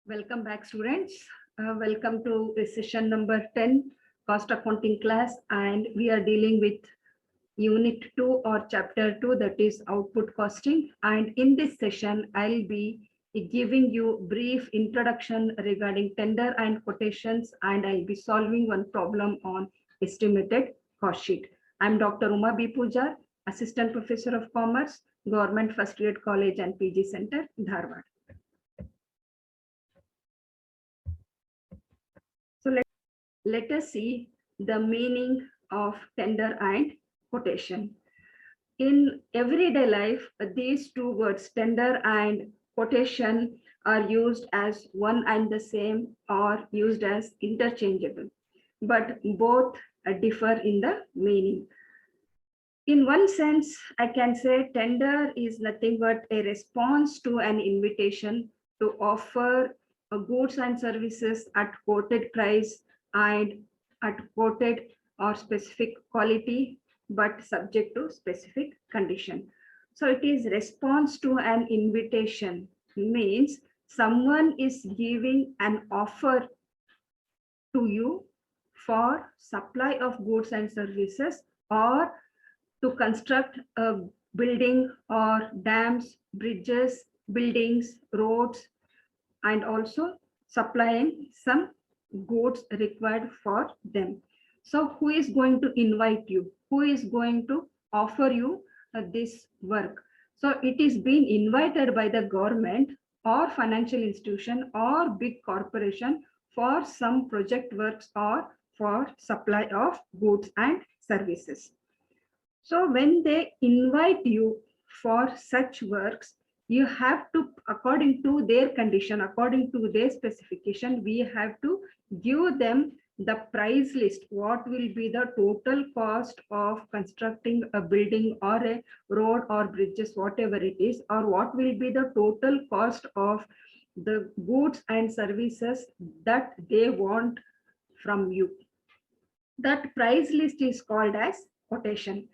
Welcome back, students. Welcome to session number 10, cost accounting class, and we are dealing with unit 2 or chapter 2, that is output costing. And in this session, I'll be giving you brief introduction regarding tender and quotations, and I'll be solving one problem on estimated cost sheet. I'm Dr. Uma B. Pujar, Assistant Professor of Commerce, Government First Grade College and PG Center, Dharwad. Let us see the meaning of tender and quotation. In everyday life, these two words, tender and quotation, are used as one and the same or used as interchangeable, but both differ in the meaning. In one sense, I can say tender is nothing but a response to an invitation to offer goods and services at quoted price and at quoted or specific quality, but subject to specific condition. So it is response to an invitation, means someone is giving an offer to you for supply of goods and services, or to construct a building or dams, bridges, buildings, roads, and also supplying some goods required for them. So who is going to invite you? Who is going to offer you this work? So it is being invited by the government or financial institution or big corporation for some project works or for supply of goods and services. So when they invite you for such works, you have to, according to their condition, according to their specification, we have to give them the price list. What will be the total cost of constructing a building or a road or bridges, whatever it is, or what will be the total cost of the goods and services that they want from you. That price list is called as quotation.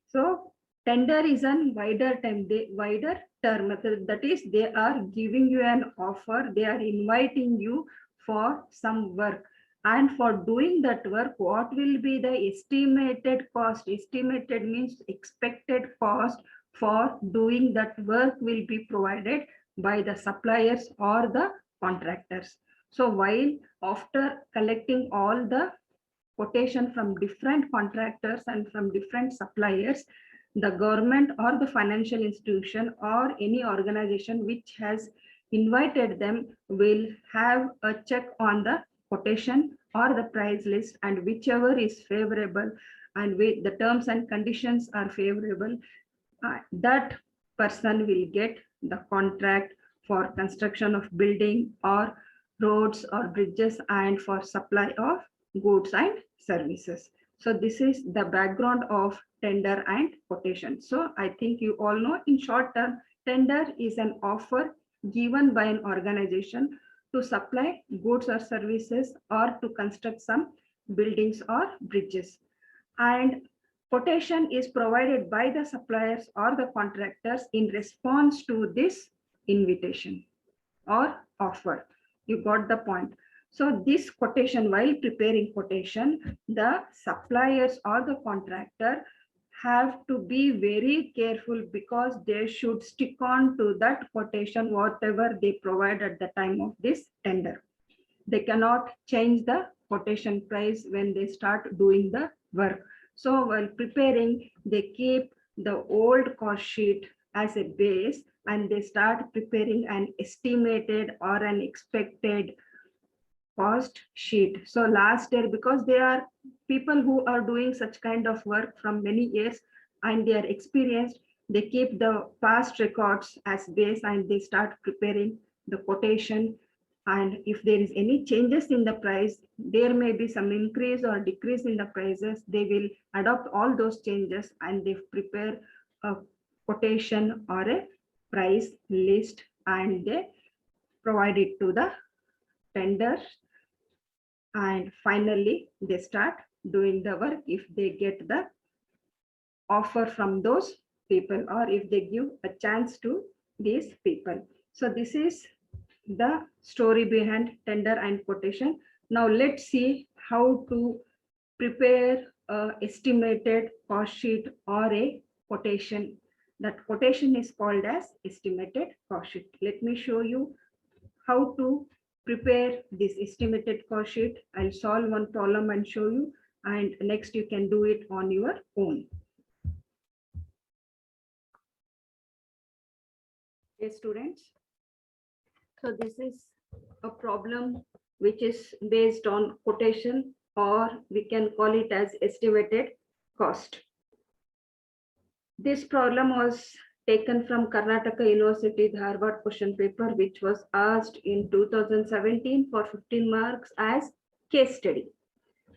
So tender is a wider term, that is they are giving you an offer, they are inviting you for some work, and for doing that work, what will be the estimated cost? Estimated means expected cost for doing that work will be provided by the suppliers or the contractors. So while after collecting all the quotation from different contractors and from different suppliers, the government or the financial institution or any organization which has invited them will have a check on the quotation or the price list, and whichever is favorable and with the terms and conditions are favorable, that person will get the contract for construction of building or roads or bridges and for supply of goods and services. So this is the background of tender and quotation. So I think you all know, in short term, tender is an offer given by an organization to supply goods or services or to construct some buildings or bridges. And quotation is provided by the suppliers or the contractors in response to this invitation or offer. You got the point. So this quotation, while preparing quotation, the suppliers or the contractor have to be very careful, because they should stick on to that quotation, whatever they provide at the time of this tender. They cannot change the quotation price when they start doing the work. So while preparing, they keep the old cost sheet as a base, and they start preparing an estimated or an expected cost sheet. So last year, because they are people who are doing such kind of work from many years and they are experienced, they keep the past records as base and they start preparing the quotation. And if there is any changes in the price, there may be some increase or decrease in the prices, they will adopt all those changes and they prepare a quotation or a price list and they provide it to the tender. And finally, they start doing the work if they get the offer from those people or if they give a chance to these people. So this is the story behind tender and quotation. Now let's see how to prepare a estimated cost sheet or a quotation. That quotation is called as estimated cost sheet. Let me show you how to prepare this estimated cost sheet. I'll solve one problem and show you, and next you can do it on your own. Okay, students. So this is a problem which is based on quotation, or we can call it as estimated cost. This problem was taken from Karnataka University Dharwad question paper, which was asked in 2017 for 15 marks as case study.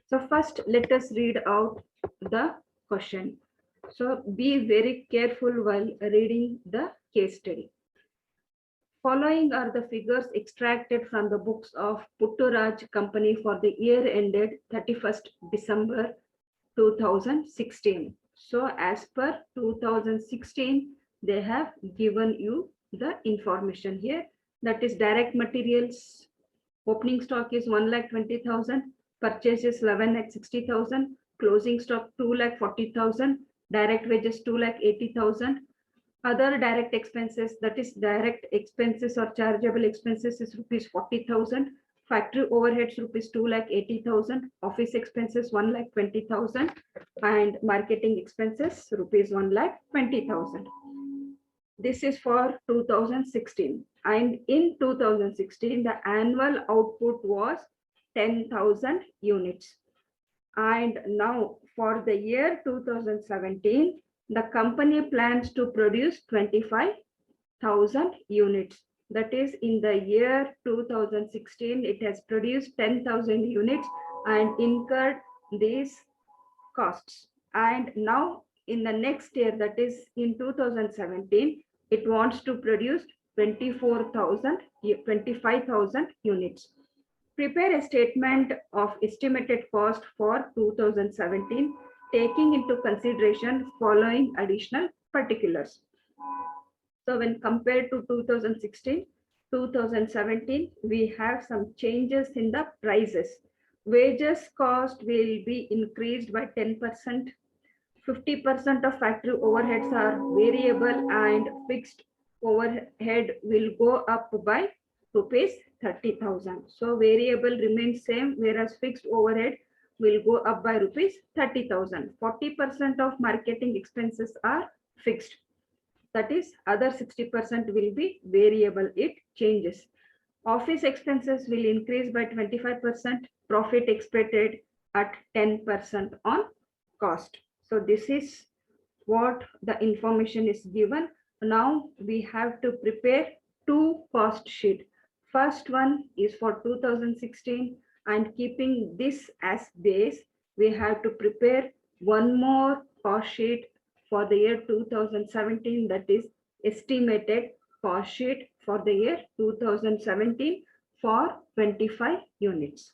So first, let us read out the question. So be very careful while reading the case study. Following are the figures extracted from the books of Putturaj Company for the year ended 31st December 2016. So as per 2016, they have given you the information here. That is direct materials. Opening stock is 1,20,000. Purchase is 11,60,000. Closing stock 2,40,000. Direct wages 2,80,000. Other direct expenses, that is direct expenses or chargeable expenses, is rupees 40,000. Factory overheads rupees 2,80,000. Office expenses 1,20,000. And marketing expenses rupees 1,20,000. This is for 2016. And in 2016, the annual output was 10,000 units. And now for the year 2017, the company plans to produce 25,000 units. That is, in the year 2016, it has produced 10,000 units and incurred these costs. And now in the next year, that is in 2017, it wants to produce 25,000 units. Prepare a statement of estimated cost for 2017, taking into consideration following additional particulars. So when compared to 2016, 2017, we have some changes in the prices. Wages cost will be increased by 10%. 50% of factory overheads are variable and fixed overhead will go up by rupees 30,000. So variable remains same, whereas fixed overhead will go up by rupees 30,000. 40% of marketing expenses are fixed. That is, other 60% will be variable. It changes. Office expenses will increase by 25%. Profit expected at 10% on cost. So this is what the information is given. Now we have to prepare two cost sheet. First one is for 2016, and keeping this as base, we have to prepare one more cost sheet for the year 2017, that is estimated cost sheet for the year 2017 for 25 units.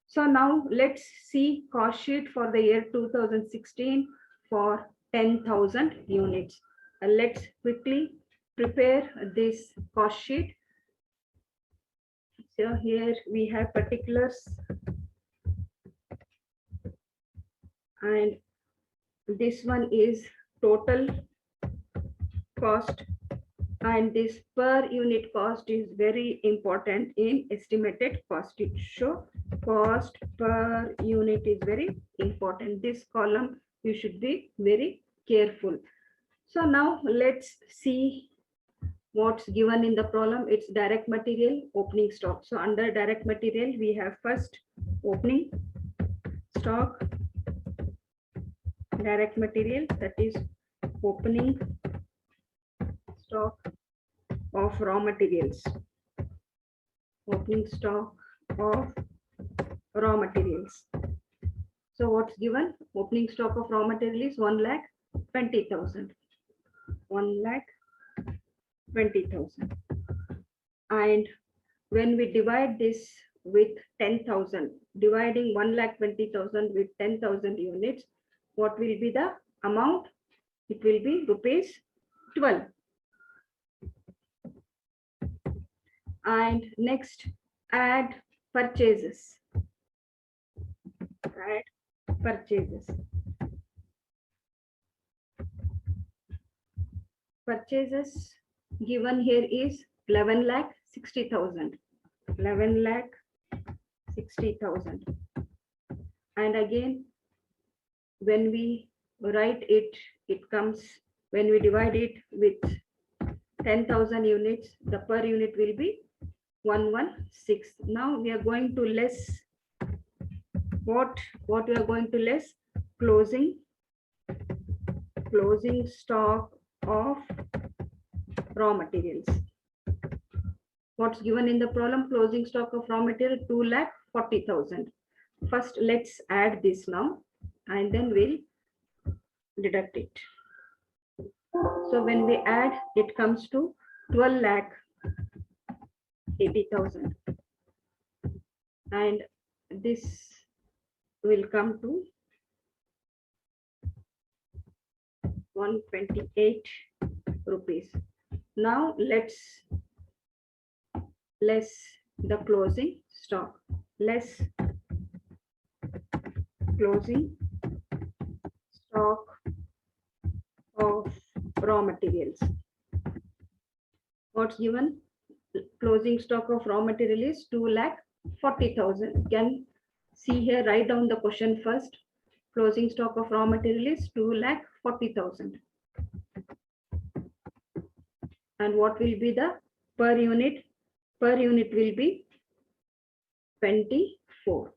So now let's see cost sheet for the year 2016 for 10,000 units. Let's quickly prepare this cost sheet. So here we have particulars, and this one is total cost, and this per unit cost is very important in estimated cost. It shows cost per unit is very important. This column you should be very careful. So now let's see what's given in the problem. It's direct material, opening stock. So under direct material, we have first opening stock, direct material, that is opening stock of raw materials. Opening stock of raw materials. So what's given? Opening stock of raw material is 1,20,000. 1,20,000. And when we divide this with 10,000, dividing 1,20,000 with 10,000 units, what will be the amount? It will be rupees 12. And next, add purchases. Add purchases. Purchases given here is 11,60,000. 11,60,000. And again, when we write it, it comes, when we divide it with 10,000 units, the per unit will be 116. Now we are going to less what we are going to less? Closing stock of raw materials. What's given in the problem? Closing stock of raw material 2,40,000. First, let's add this now, and then we'll deduct it. So when we add, it comes to 12,80,000, and this will come to 128 rupees. Now let's less the closing stock, less closing stock of raw materials. What's given? Closing stock of raw material is 2,40,000. You can see here, write down the question first. Closing stock of raw material is 2,40,000. And what will be the per unit? Per unit will be 24.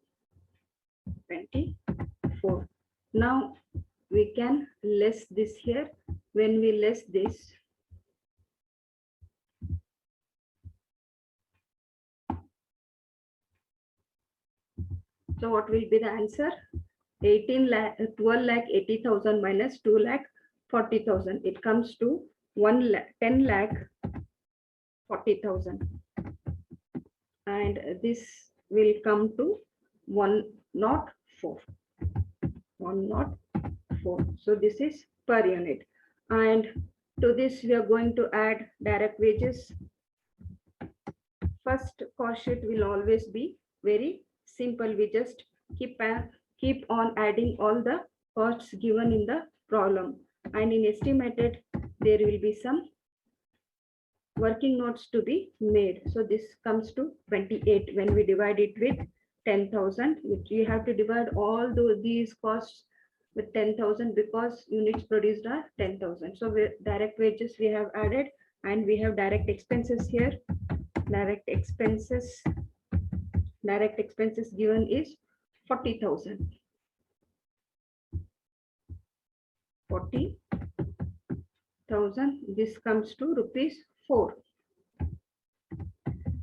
24. Now we can less this here. When we less this, so what will be the answer? 12,80,000 minus 2,40,000. It comes to 10,40,000. And this will come to 104. 104. So this is per unit. And to this, we are going to add direct wages. First cost sheet will always be very simple. We just keep on adding all the costs given in the problem. And in estimated, there will be some working notes to be made. So this comes to 28 when we divide it with 10,000, which you have to divide all these costs with 10,000 because units produced are 10,000. So direct wages we have added, and we have direct expenses here. Direct expenses given is 40,000. 40,000. This comes to rupees 4.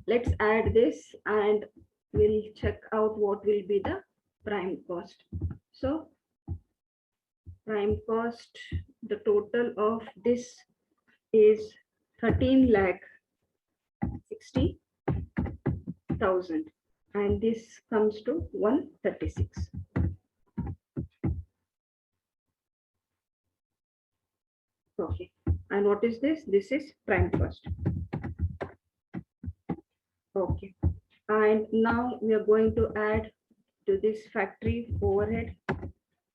Let's add this and we'll check out what will be the prime cost. So prime cost, the total of this is 13,60,000, and this comes to 136. Okay, and what is this? This is prime cost. Okay, and now we are going to add to this factory overhead.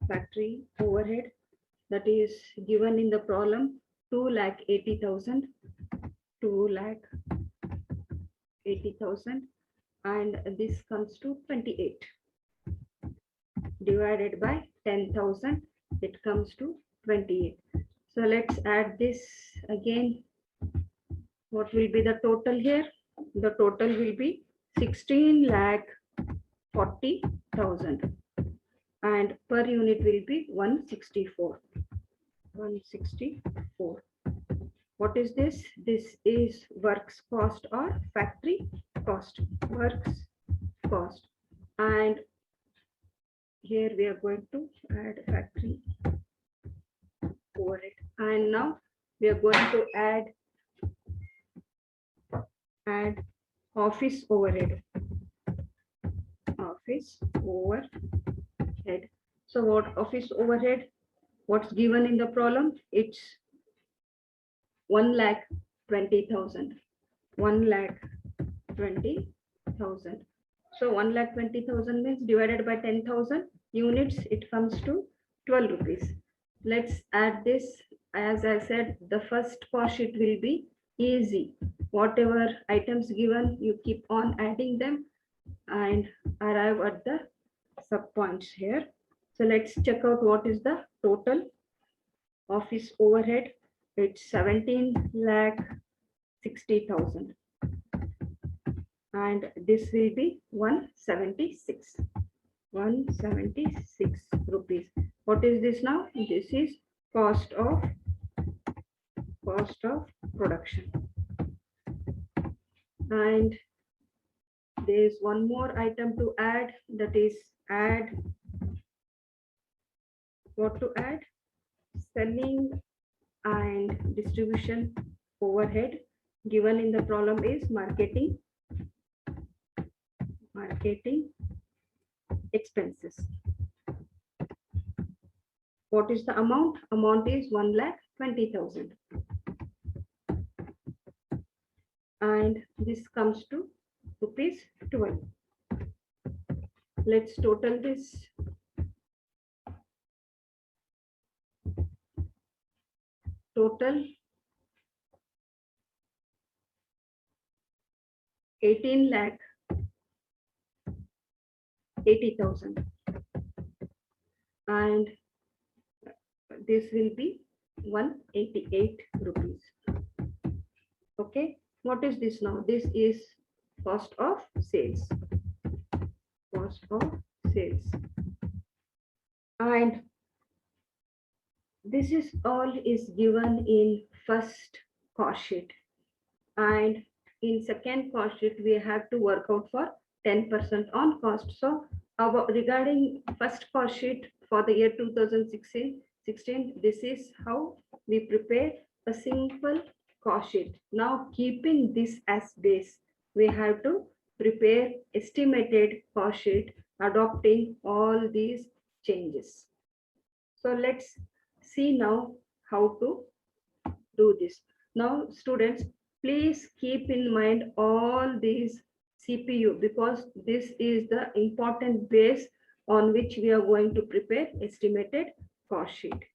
Factory overhead, that is given in the problem 2,80,000. 2,80,000, and this comes to 28. Divided by 10,000, it comes to 28. So let's add this again. What will be the total here? The total will be 16,40,000, and per unit will be 164. 164. What is this? This is works cost or factory cost. Works cost. And here we are going to add factory overhead. And now we are going to add office overhead. Office overhead. So what office overhead? What's given in the problem? It's 1,20,000. 1,20,000. 20,000. So 1,20,000 means divided by 10,000 units, it comes to 12 rupees. Let's add this. As I said, the first cost sheet will be easy. Whatever items given, you keep on adding them and arrive at the sub points here. So let's check out what is the total office overhead. It's 17,60,000. And this will be 176 rupees. What is this now? This is cost of production. And there is one more item to add, that is add what to add? Selling and distribution overhead given in the problem is marketing expenses. What is the amount? Amount is 1,20,000. And this comes to rupees 12. Let's total this. Total 18,80,000. And this will be 188 rupees. Okay, what is this now? This is cost of sales. And this is all is given in first cost sheet. And in second cost sheet, we have to work out for 10% on cost. So regarding first cost sheet for the year 2016, this is how we prepare a simple cost sheet. Now, keeping this as base, we have to prepare estimated cost sheet adopting all these changes. So let's see now how to do this. Now, students, please keep in mind all these CPU, because this is the important base on which we are going to prepare estimated cost sheet.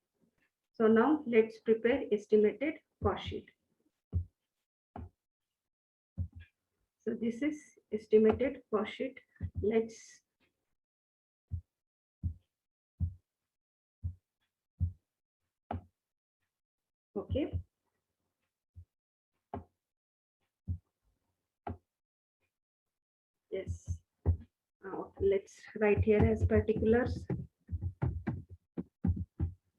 So now let's prepare estimated cost sheet. So this is estimated cost sheet. Let's okay. Yes. Let's write here as particulars.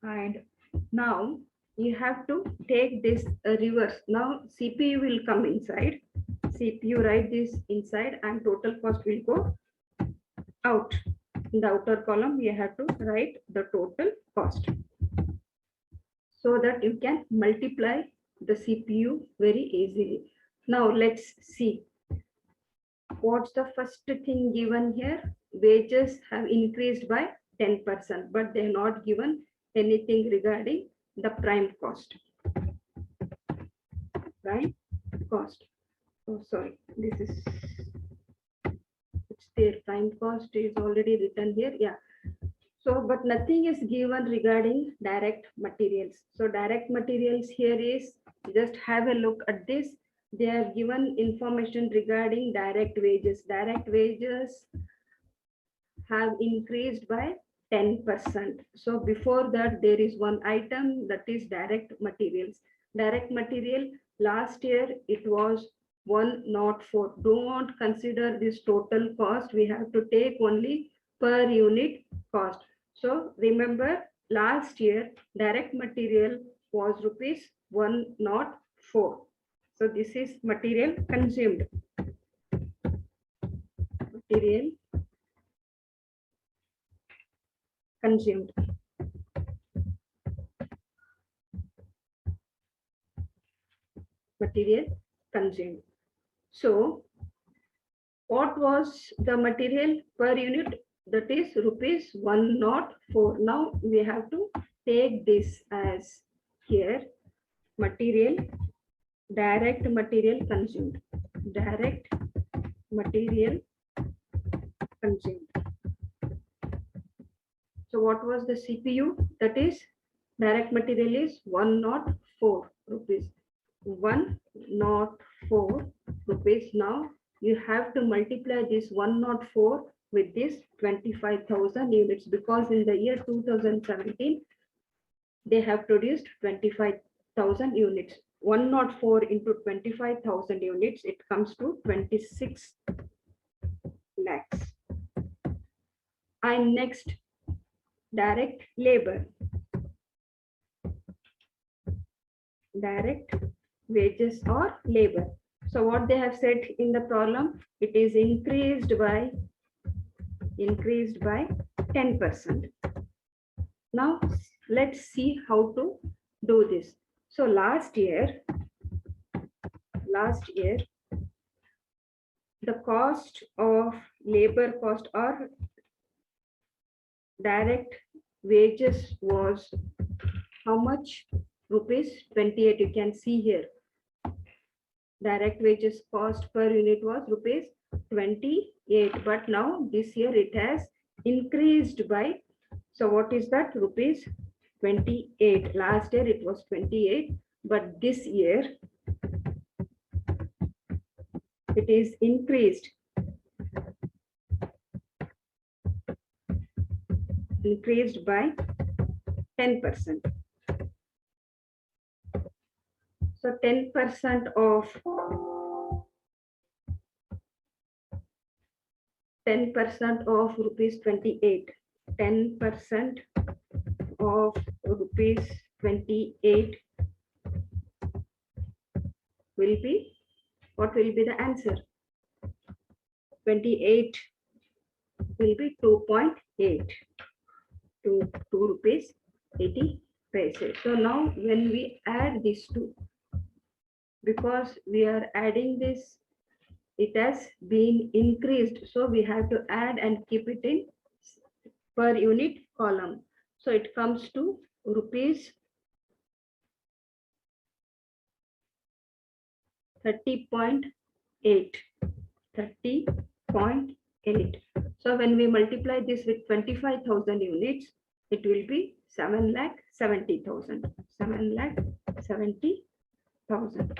And now you have to take this reverse. Now CPU will come inside. CPU, write this inside, and total cost will go out. In the outer column, you have to write the total cost, so that you can multiply the CPU very easily. Now let's see. What's the first thing given here? Wages have increased by 10%, but they are not given anything regarding the prime cost. Prime cost. Oh, sorry, this is, it's their prime cost is already written here. Yeah. So, but nothing is given regarding direct materials. So direct materials here is, just have a look at this. They are given information regarding direct wages. Direct wages have increased by 10%. So before that, there is one item, that is direct materials. Direct material, last year it was 104. Don't consider this total cost. We have to take only per unit cost. So remember, last year direct material was rupees 104. So this is material consumed. Material consumed. Material consumed. So what was the material per unit? That is rupees 104. Now we have to take this as here material, direct material consumed. Direct material consumed. So what was the CPU? That is, direct material is 104 rupees. 104 rupees. Now you have to multiply this 104 with this 25,000 units, because in the year 2017 they have produced 25,000 units. 104 into 25,000 units, it comes to 26 lakhs. And next, direct labor. Direct wages or labor. So what they have said in the problem, it is increased by 10%. Now let's see how to do this. So last year, the cost of labor cost or direct wages was how much? Rupees 28. You can see here. Direct wages cost per unit was rupees 28. But now this year it has increased by, so what is that? Rupees 28. Last year it was 28, but this year it is increased by 10%. So 10% of rupees 28. 10% of rupees 28 will be, what will be the answer? 28 will be 2.8 to 2 rupees 80 paise. So now when we add these two, because we are adding this, it has been increased, so we have to add and keep it in per unit column. So it comes to rupees 30.8. 30.8. So when we multiply this with 25,000 units, it will be 7,70,000. 7,70,000.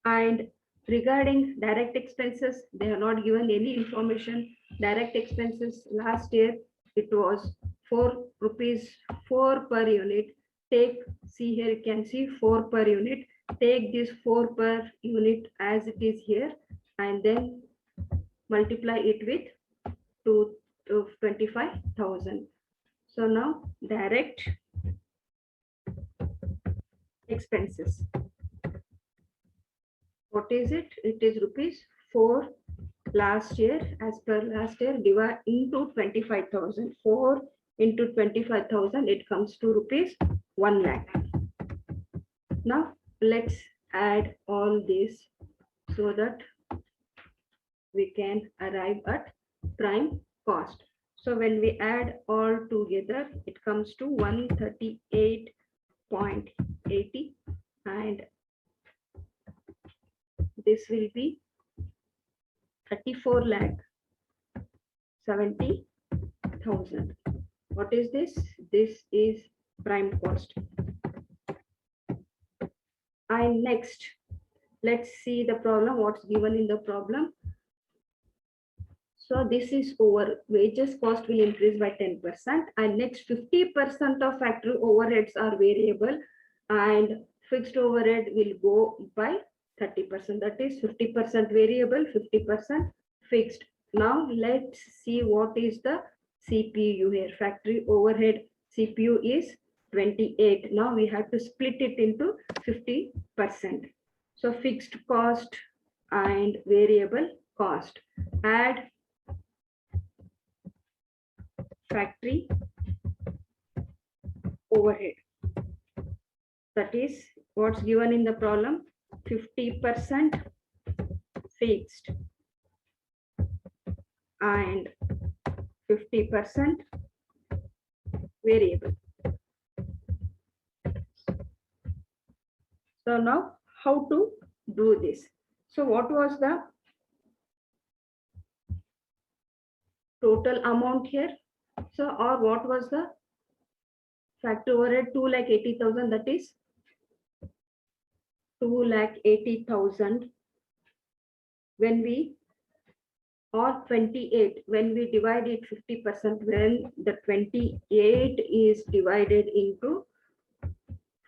And regarding direct expenses, they have not given any information. Direct expenses last year, it was 4 rupees 4 per unit. See here, you can see 4 per unit. Take this 4 per unit as it is here, and then multiply it with 25,000. So now direct expenses. What is it? It is rupees 4 last year, as per last year, divide into 25,000. 4 into 25,000, it comes to rupees 1 lakh. Now let's add all this so that we can arrive at prime cost. So when we add all together, it comes to 138.80, and this will be 34,70,000. What is this? This is prime cost. And next, let's see the problem, what's given in the problem. So this is over. Wages cost will increase by 10%, and next 50% of factory overheads are variable, and fixed overhead will go by 30%. That is 50% variable, 50% fixed. Now let's see what is the CPU here. Factory overhead CPU is 28. Now we have to split it into 50%. So fixed cost and variable cost. Add factory overhead. That is what's given in the problem. 50% fixed and 50% variable. So now how to do this? So what was the total amount here. So, or what was the factory overhead? 2,80,000, that is 2,80,000 when we, or 28 when we divide it 50%, when the 28 is divided into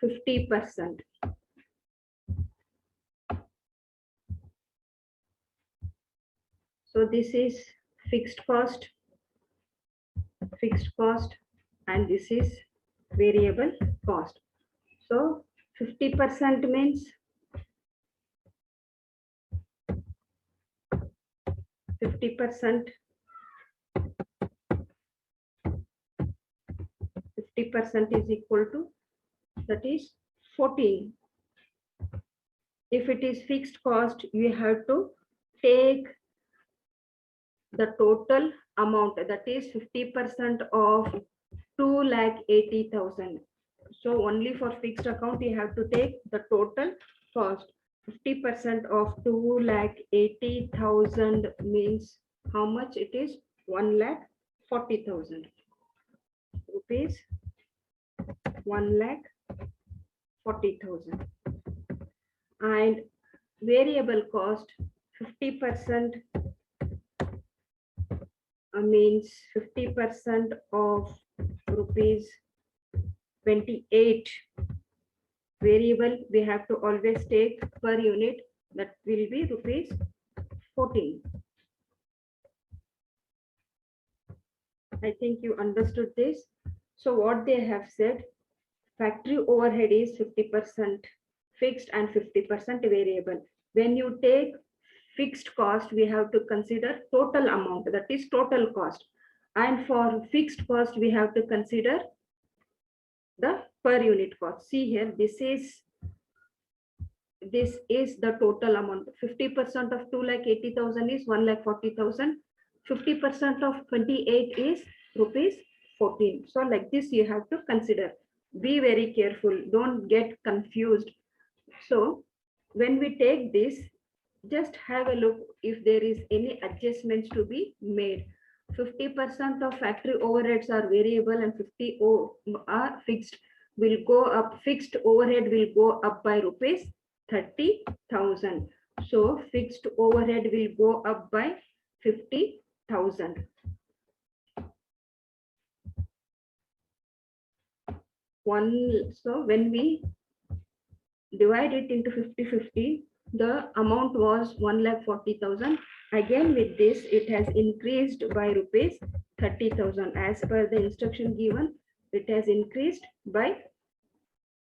50%. So this is fixed cost, and this is variable cost. So 50% means 50% is equal to, that is 14. If it is fixed cost, you have to take the total amount, that is 50% of 2,80,000. So only for fixed account you have to take the total cost. 50% of 2,80,000 means how much it is? 1,40,000 rupees. 1,40,000. And variable cost 50% means 50% of rupees 28. Variable we have to always take per unit, that will be rupees 14. I think you understood this. So what they have said, factory overhead is 50% fixed and 50% variable. When you take fixed cost, we have to consider total amount, that is total cost. And for fixed cost, we have to consider the per unit cost. See here, this is the total amount. 50% of 2,80,000 is 1,40,000. 50% of 28 is rupees 14. So like this you have to consider. Be very careful, don't get confused. So when we take this, just have a look if there is any adjustments to be made. 50% of factory overheads are variable and 50 are fixed. Will go up, fixed overhead will go up by rupees 30,000. So fixed overhead will go up by 50,000. So when we divide it into 50-50, the amount was 1,40,000. Again with this, it has increased by rupees 30,000. As per the instruction given, it has increased by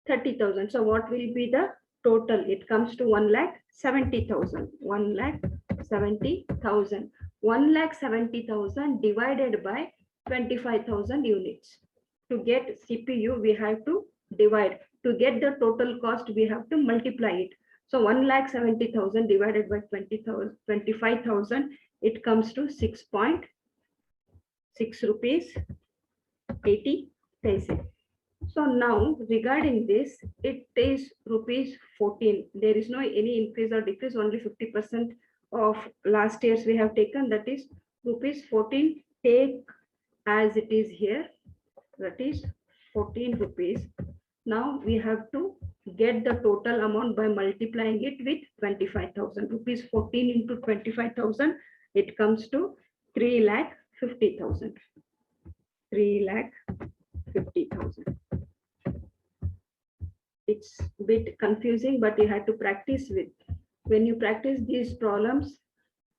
30,000. So what will be the total? It comes to 1,70,000. 1,70,000. 1,70,000 divided by 25,000 units. To get CPU, we have to divide. To get the total cost, we have to multiply it. So 1,70,000 divided by 25,000, it comes to 6.6 rupees 80 paise. So now regarding this, it is rupees 14. There is no any increase or decrease, only 50% of last year's we have taken, that is rupees 14. Take as it is here, that is 14 rupees. Now we have to get the total amount by multiplying it with 25,000. Rupees 14 into 25,000, it comes to 3,50,000. 3,50,000. It's a bit confusing, but you have to practice with. When you practice these problems,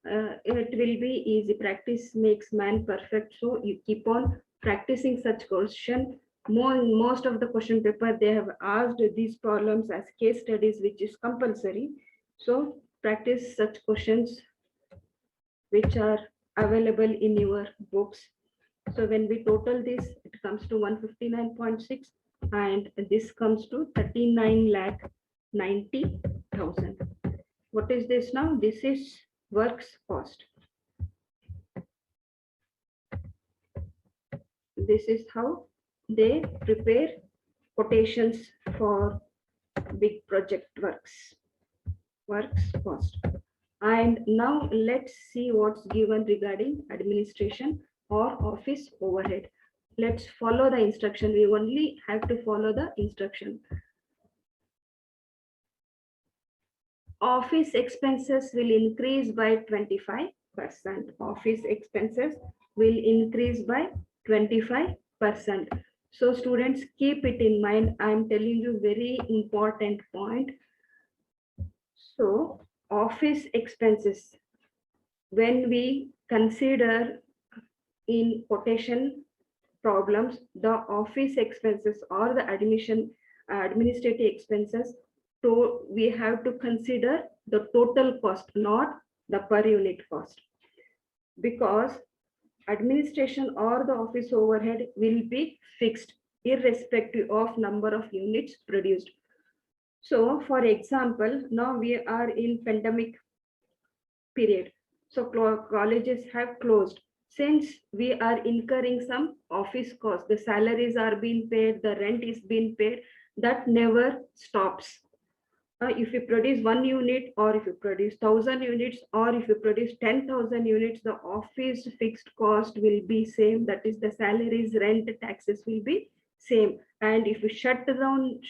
it will be easy. Practice makes man perfect. So you keep on practicing such question. Most of the question paper, they have asked these problems as case studies, which is compulsory. So practice such questions which are available in your books. So when we total this, it comes to 159.6, and this comes to 39,90,000. What is this now? This is works cost. This is how they prepare quotations for big project works cost. And now let's see what's given regarding administration or office overhead. Let's follow the instruction. We only have to follow the instruction. Office expenses will increase by 25%. Office expenses will increase by 25%. So students, keep it in mind. I'm telling you very important point. So office expenses, when we consider in quotation problems, the office expenses or the administrative expenses, so we have to consider the total cost, not the per unit cost, because administration or the office overhead will be fixed irrespective of number of units produced. So for example, now we are in pandemic period. So colleges have closed. Since we are incurring some office costs, the salaries are being paid, the rent is being paid, that never stops. If you produce 1 unit, or if you produce 1,000 units, or if you produce 10,000 units, the office fixed cost will be same. That is, the salaries, rent, taxes will be same. And if you shut down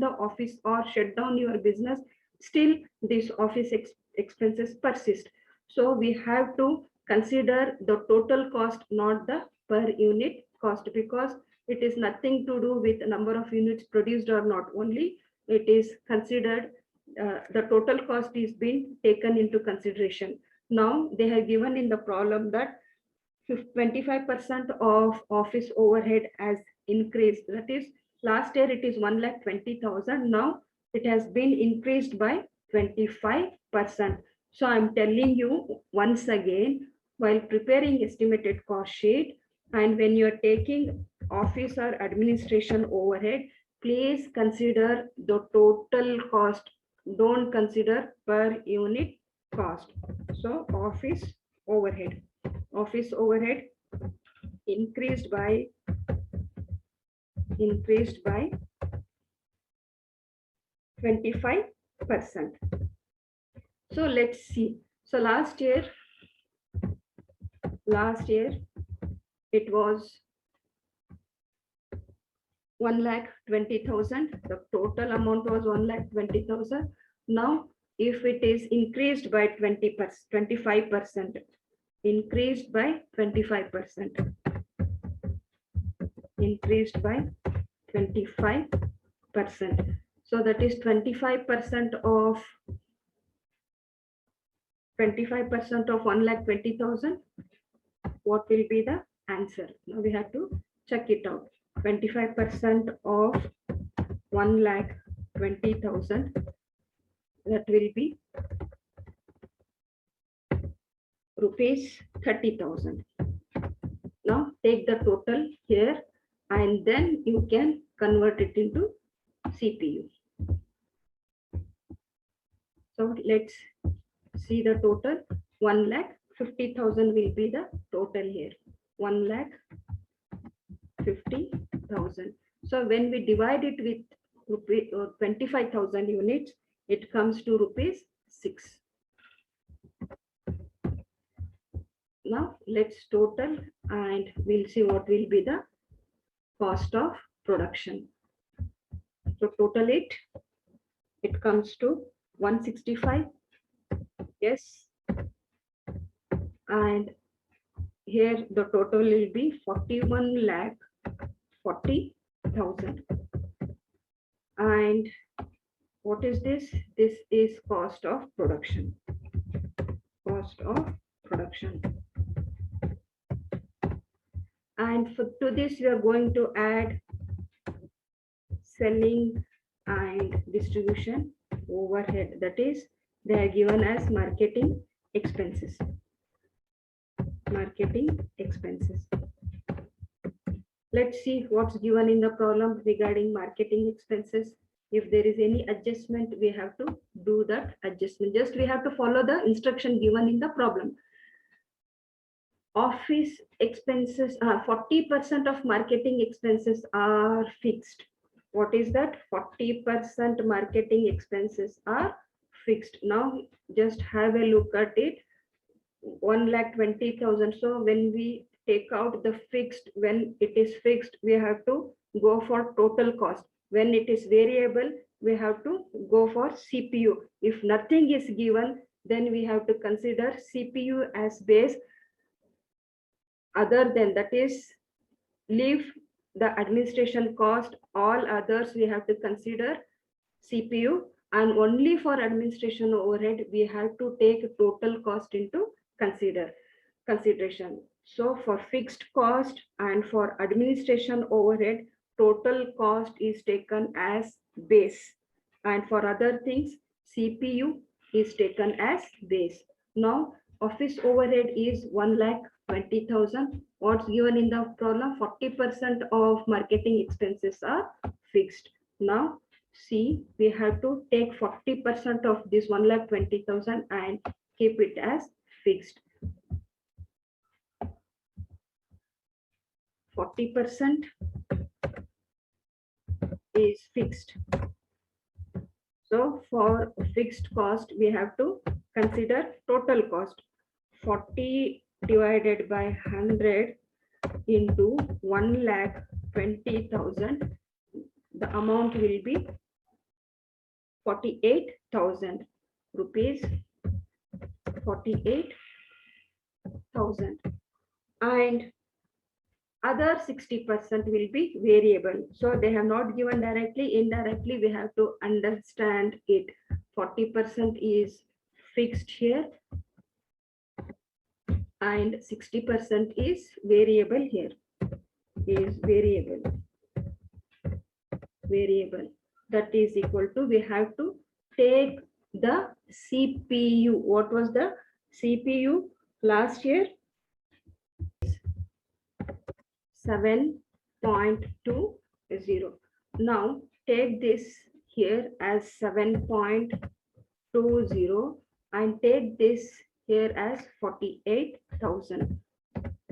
the office or shut down your business, still this office expenses persist. So we have to consider the total cost, not the per unit cost, because it is nothing to do with number of units produced or not. Only it is considered, the total cost is being taken into consideration. Now they have given in the problem that 25% of office overhead has increased. That is, last year it is 1,20,000. Now it has been increased by 25%. So I'm telling you once again, while preparing estimated cost sheet, and when you're taking office or administration overhead, please consider the total cost. Don't consider per unit cost. So office overhead increased by 25%. So let's see. So last year it was 1,20,000. The total amount was 1,20,000. Now, if it is increased by 25%, increased by 25%, increased by 25%. So that is 25% of 1,20,000. What will be the answer? Now we have to check it out. 25% of 1,20,000, that will be rupees 30,000. Now take the total here, and then you can convert it into CPU. So let's see the total. 1,50,000 will be the total here. 1,50,000. So when we divide it with 25,000 units, it comes to rupees 6. Now let's total, and we'll see what will be the cost of production. So total it comes to 165. Yes. And here the total will be 41,40,000. And what is this? This is cost of production. Cost of production. And to this, we are going to add selling and distribution overhead. That is, they are given as marketing expenses. Marketing expenses. Let's see what's given in the problem regarding marketing expenses. If there is any adjustment, we have to do that adjustment. Just we have to follow the instruction given in the problem. Office expenses, 40% of marketing expenses are fixed. What is that? 40% marketing expenses are fixed. Now just have a look at it. 1,20,000. So when we take out the fixed, when it is fixed, we have to go for total cost. When it is variable, we have to go for CPU. If nothing is given, then we have to consider CPU as base. Other than that is leave the administration cost, all others we have to consider CPU, and only for administration overhead we have to take total cost into consideration. So for fixed cost and for administration overhead, total cost is taken as base, and for other things CPU is taken as base. Now office overhead is 1,20,000. What's given in the problem? 40% of marketing expenses are fixed. Now see, we have to take 40% of this 1,20,000 and keep it as fixed. 40% is fixed. So for fixed cost, we have to consider total cost. 40 divided by 100 into 1,20,000. The amount will be 48,000 rupees. 48,000. And other 60% will be variable. So they have not given directly, indirectly we have to understand it. 40% is fixed here and 60% is variable here. Is variable. That is equal to, we have to take the CPU. What was the CPU last year? 7.20. Now take this here as 7.20 and take this here as 48,000.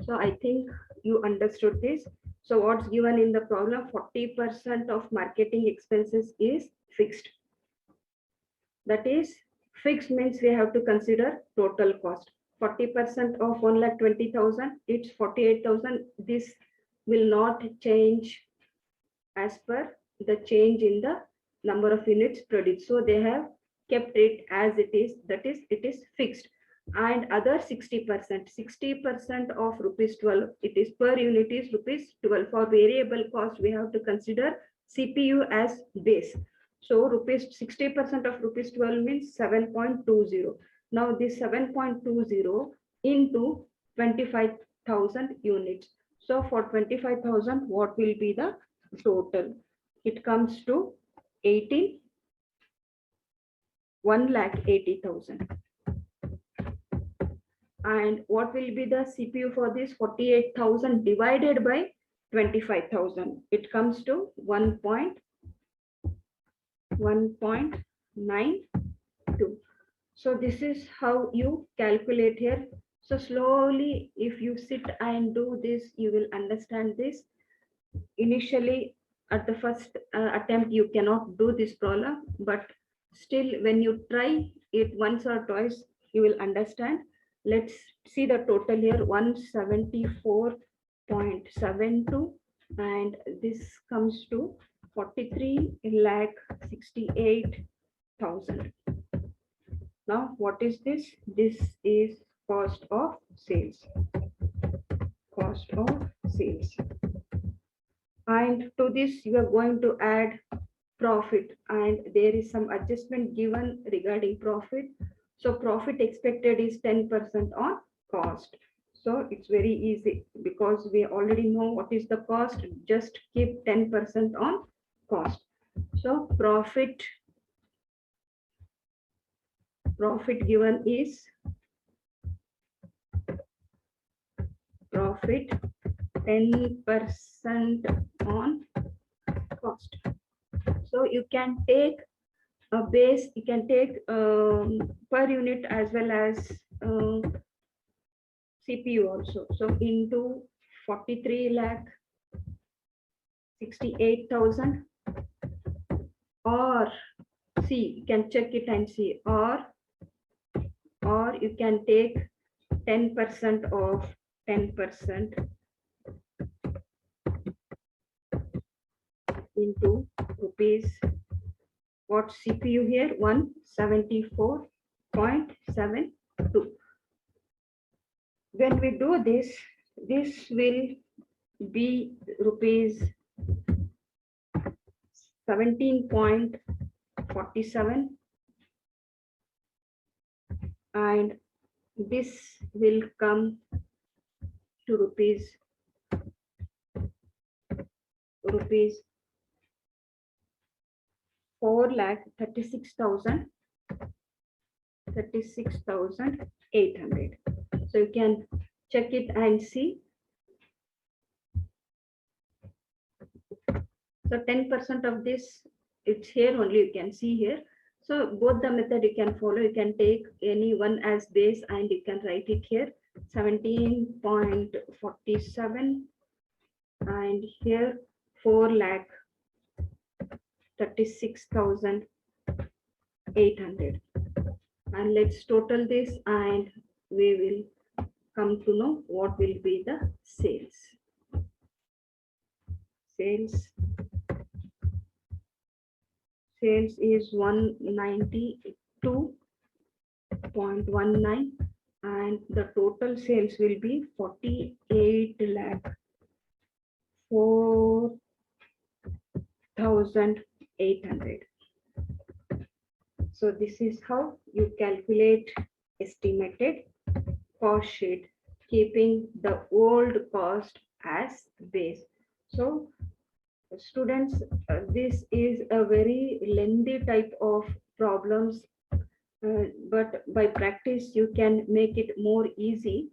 So I think you understood this. So what's given in the problem? 40% of marketing expenses is fixed. That is, fixed means we have to consider total cost. 40% of 1,20,000, it's 48,000. This will not change as per the change in the number of units produced. So they have kept it as it is, that is, it is fixed. And other 60% of rupees 12, it is per unit is rupees 12. For variable cost, we have to consider CPU as base. So 60% of rupees 12 means 7.20. Now this 7.20 into 25,000 units. So for 25,000, what will be the total? It comes to 1,80,000. And what will be the CPU for this? 48,000 divided by 25,000. It comes to 1.92. So this is how you calculate here. So slowly, if you sit and do this, you will understand this. Initially, at the first attempt, you cannot do this problem, but still when you try it once or twice, you will understand. Let's see the total here, 174.72, and this comes to 43,68,000. Now, what is this? This is cost of sales. Cost of sales. And to this, you are going to add profit, and there is some adjustment given regarding profit. So profit expected is 10% on cost. So it's very easy because we already know what is the cost. Just keep 10% on cost. So profit given is profit 10% on cost. So you can take a base, you can take per unit as well as CPU also. So into 43,68,000 or see, you can check it and see, or you can take 10% of 10% into rupees. What CPU here? 174.72. When we do this, this will be rupees 17.47, and this will come to rupees 4,36,800. So you can check it and see. So 10% of this, it's here only, you can see here. So both the method you can follow. You can take any one as base and you can write it here, 17.47, and here 4,36,800. And let's total this and we will come to know what will be the sales. Sales is 192.19, and the total sales will be 48,04,800. So this is how you calculate estimated cost sheet, keeping the old cost as base. So students, this is a very lengthy type of problems, but by practice you can make it more easy.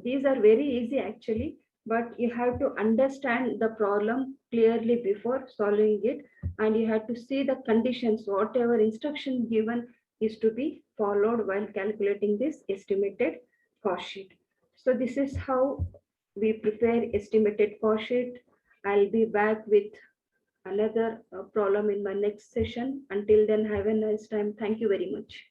These are very easy actually, but you have to understand the problem clearly before solving it, and you have to see the conditions. Whatever instruction given is to be followed while calculating this estimated cost sheet. So this is how we prepare estimated cost sheet. I'll be back with another problem in my next session. Until then, have a nice time. Thank you very much.